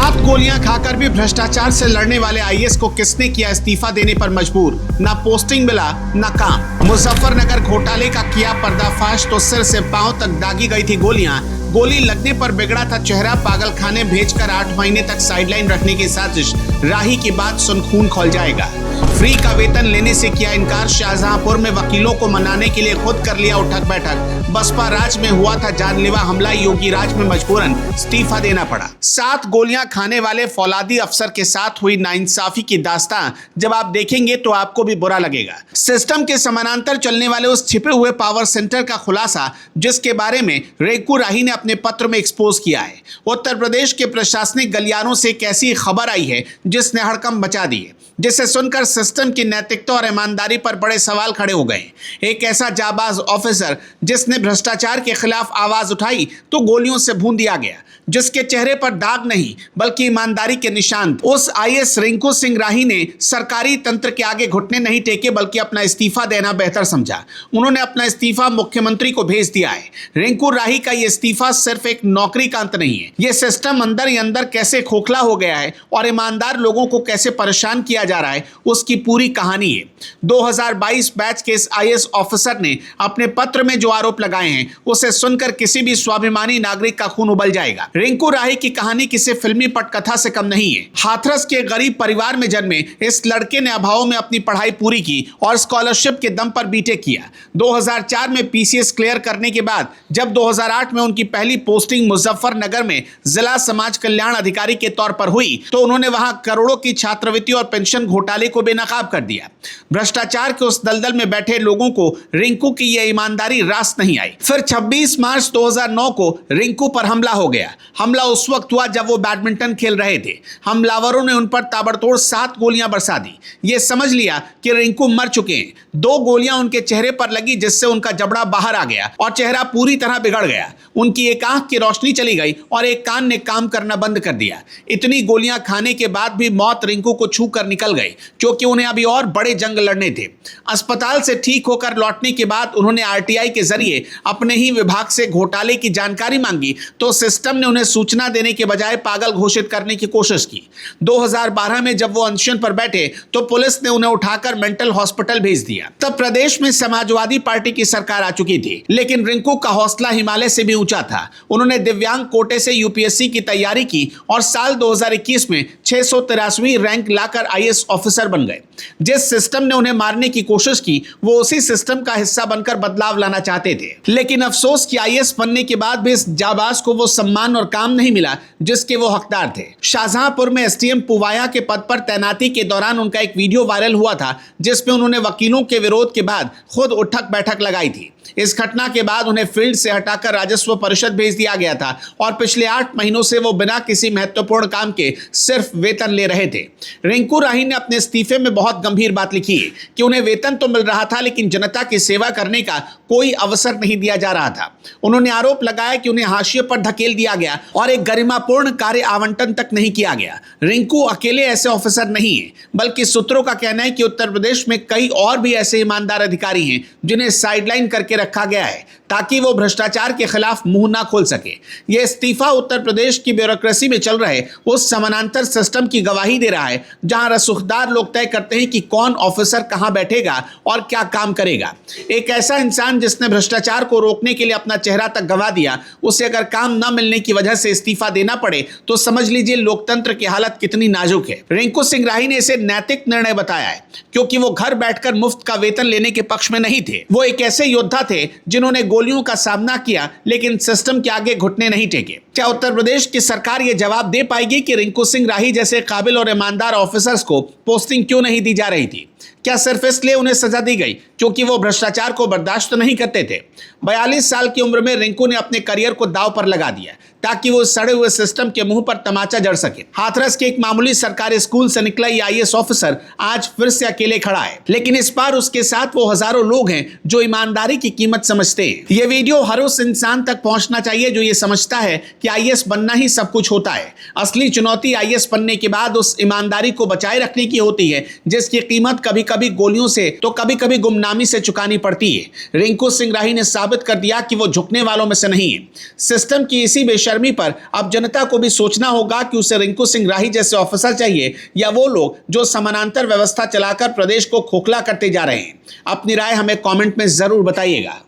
7 गोलियां खाकर भी भ्रष्टाचार से लड़ने वाले आईएएस को किसने किया इस्तीफा देने पर मजबूर। ना पोस्टिंग मिला ना काम। मुजफ्फरनगर घोटाले का किया पर्दाफाश तो सिर से पांव तक दागी गई थी गोलियां। गोली लगने पर बिगड़ा था चेहरा। पागलखाने भेजकर 8 महीने तक साइडलाइन रखने की साजिश। राही की बात सुन खून खौल जाएगा। फ्री का वेतन लेने से किया इनकार। शाहजहांपुर में वकीलों को मनाने के लिए खुद कर लिया उठक बैठक। बसपा राज में हुआ था जानलेवा हमला। योगी राज में मजबूरन इस्तीफा देना पड़ा। 7 गोलियां खाने वाले फौलादी अफसर के साथ हुई नाइंसाफी की दास्तां जब आप देखेंगे तो आपको भी बुरा लगेगा। सिस्टम के समानांतर चलने वाले उस छिपे हुए पावर सेंटर का खुलासा जिसके बारे में रिंकू राही ने अपने पत्र में एक्सपोज किया है। उत्तर प्रदेश के प्रशासनिक गलियारों से एक ऐसी खबर आई है जिसने हड़कंप मचा दिए, जिसे सुनकर सिस्टम की नैतिकता और ईमानदारी पर बड़े सवाल खड़े हो गए। एक ऐसा जाबाज ऑफिसर जिसने भ्रष्टाचार के खिलाफ आवाज उठाई तो गोलियों से भून दिया गया, जिसके चेहरे पर दाग नहीं बल्कि ईमानदारी के निशान। उस आईएएस रिंकू सिंह राही ने सरकारी तंत्र के आगे घुटने नहीं टेके बल्कि अपना इस्तीफा देना बेहतर समझा। उन्होंने अपना इस्तीफा मुख्यमंत्री को भेज दिया है। रिंकू राही का ये इस्तीफा सिर्फ एक नौकरी का अंत नहीं है। ये सिस्टम अंदर ही अंदर कैसे खोखला हो गया है और ईमानदार लोगों को कैसे परेशान किया जा रहा है उसकी पूरी कहानी है। 2022 बैच के इस आईएएस ऑफिसर ने अपने पत्र में जो आरोप लगाए हैं उसे सुनकर किसी भी स्वाभिमानी नागरिक का खून उबल जाएगा। रिंकू राही की कहानी किसी फिल्मी पटकथा से कम नहीं है। हाथरस के गरीब परिवार में जन्मे इस लड़के ने अभाव में अपनी पढ़ाई पूरी की और स्कॉलरशिप के दम पर बीटेक किया। 2004 में पीसीएस क्लियर करने के बाद जब 2008 में उनकी पहली पोस्टिंग मुजफ्फरनगर में जिला समाज कल्याण अधिकारी के तौर पर हुई तो उन्होंने वहां करोड़ों की छात्रवृत्ति और पेंशन घोटाले को बेनकाब कर दिया। भ्रष्टाचार के उस दलदल में बैठे लोगों को रिंकू की यह ईमानदारी रास नहीं आई। फिर 26 मार्च 2009 को रिंकू पर हमला हो गया। हमला उस वक्त हुआ जब वो बैडमिंटन खेल रहे थे। हमलावरों ने उन पर ताबड़तोड़ 7 गोलियां बरसा दी। ये समझ लिया कि रिंकू मर चुके हैं। 2 गोलियां उनके चेहरे पर लगी जिससे उनका जबड़ा बाहर आ गया और चेहरा पूरी तरह बिगड़ गया। उनकी एक आंख की रोशनी चली गई और एक कान ने काम करना बंद कर दिया। इतनी गोलियां खाने के बाद भी मौत रिंकू को छू कर निकल गई, क्योंकि उन्हें अभी और बड़े जंग लड़ने थे। अस्पताल से ठीक होकर लौटने के बाद उन्होंने आरटीआई के जरिए अपने ही विभाग से घोटाले की जानकारी मांगी तो सिस्टम ने उन्हें सूचना देने के बजाय पागल घोषित करने की कोशिश की। 2012 में जब वो अनशन पर बैठे तो पुलिस ने उन्हें उठाकर मेंटल हॉस्पिटल भेज दिया। तब प्रदेश में समाजवादी पार्टी की सरकार आ चुकी थी, लेकिन रिंकू का हौसला हिमालय से भी ऊंचा था। उन्होंने दिव्यांग कोटे से यूपीएससी की तैयारी की और साल 2021 में 683वीं रैंक लाकर आईएएस ऑफिसर बन गए। जिस सिस्टम ने उन्हें मारने की कोशिश की वो उसी सिस्टम का हिस्सा बनकर बदलाव लाना चाहते थे। लेकिन अफसोस कि आईएएस बनने के बाद भी इस जाबाज को वो सम्मान और काम नहीं मिला जिसके वो हकदार थे। शाहजहांपुर में एसडीएम पुवाया के पद पर तैनाती के दौरान उनका एक वीडियो वायरल हुआ था जिसमें उन्होंने वकीलों के विरोध के बाद खुद उठक बैठक लगाई थी। इस घटना के बाद उन्हें फील्ड से हटाकर राजस्व परिषद भेज दिया गया था और पिछले 8 महीनों से वो बिना किसी महत्वपूर्ण काम के सिर्फ वेतन ले रहे थे। रिंकू राही ने अपने इस्तीफे में बहुत गंभीर बात लिखी है कि उन्हें वेतन तो मिल रहा था लेकिन जनता की सेवा करने का कोई अवसर नहीं दिया जा रहा था। उन्होंने आरोप लगाया कि उन्हें हाशिए पर धकेल दिया गया और एक गरिमापूर्ण कार्य आवंटन तक नहीं किया गया। रिंकू अकेले ऐसे ऑफिसर नहीं है, बल्कि सूत्रों का कहना है कि उत्तर प्रदेश में कई और भी ऐसे ईमानदार अधिकारी हैं जिन्हें साइडलाइन करके रखा गया है ताकि वो भ्रष्टाचार के खिलाफ मुंह ना खोल सके। यह इस्तीफा उत्तर प्रदेश की ब्यूरोक्रेसी में चल रहे उस समानांतर सिस्टम की गवाही दे रहा है जहां रसूखदार लोग तय करते हैं कि कौन ऑफिसर कहां बैठेगा और क्या काम करेगा। एक ऐसा इंसान जिसने भ्रष्टाचार को रोकने के लिए अपना चेहरा तक गंवा दिया, उसे अगर काम न मिलने की वजह से इस्तीफा देना पड़े तो समझ लीजिए लोकतंत्र की हालत कितनी नाजुक है। रिंकू सिंह राही ने इसे नैतिक निर्णय बताया है क्योंकि वो घर बैठकर मुफ्त का वेतन लेने के पक्ष में नहीं थे। वो एक ऐसे योद्धा थे जिन्होंने गोलियों का सामना किया लेकिन सिस्टम के आगे घुटने नहीं टेके। क्या उत्तर प्रदेश की सरकार यह जवाब दे पाएगी कि रिंकू सिंह राही जैसे काबिल और ईमानदार ऑफिसर्स को पोस्टिंग क्यों नहीं दी जा रही थी? क्या सिर्फ इसलिए उन्हें सजा दी गई क्योंकि वो भ्रष्टाचार को बर्दाश्त नहीं करते थे? 42 साल की उम्र में रिंकू ने अपने करियर को दांव पर लगा दिया ताकि वो सड़े हुए सिस्टम के मुंह पर तमाचा जड़ सके। हाथरस के एक मामूली सरकारी स्कूल से निकला ये आईएएस ऑफिसर आज फिर से अकेले खड़ा है, लेकिन इस बार उसके साथ वो हजारों लोग हैं जो ईमानदारी की कीमत समझते हैं। ये वीडियो हर उस इंसान तक पहुंचना चाहिए जो ये समझता है कि आईएएस बनना ही सब कुछ होता है। असली चुनौती आईएएस बनने के बाद उस ईमानदारी को बचाए रखने की होती है जिसकी कीमत कभी कभी गोलियों से तो कभी कभी गुमनामी से चुकानी पड़ती है। रिंकू सिंह राही ने साबित कर दिया कि वो झुकने वालों में से नहीं है। सिस्टम की इसी बेशर्मी पर अब जनता को भी सोचना होगा कि उसे रिंकू सिंह राही जैसे ऑफिसर चाहिए या वो लोग जो समानांतर व्यवस्था चलाकर प्रदेश को खोखला करते जा रहे हैं। अपनी राय हमें कमेंट में जरूर बताइएगा।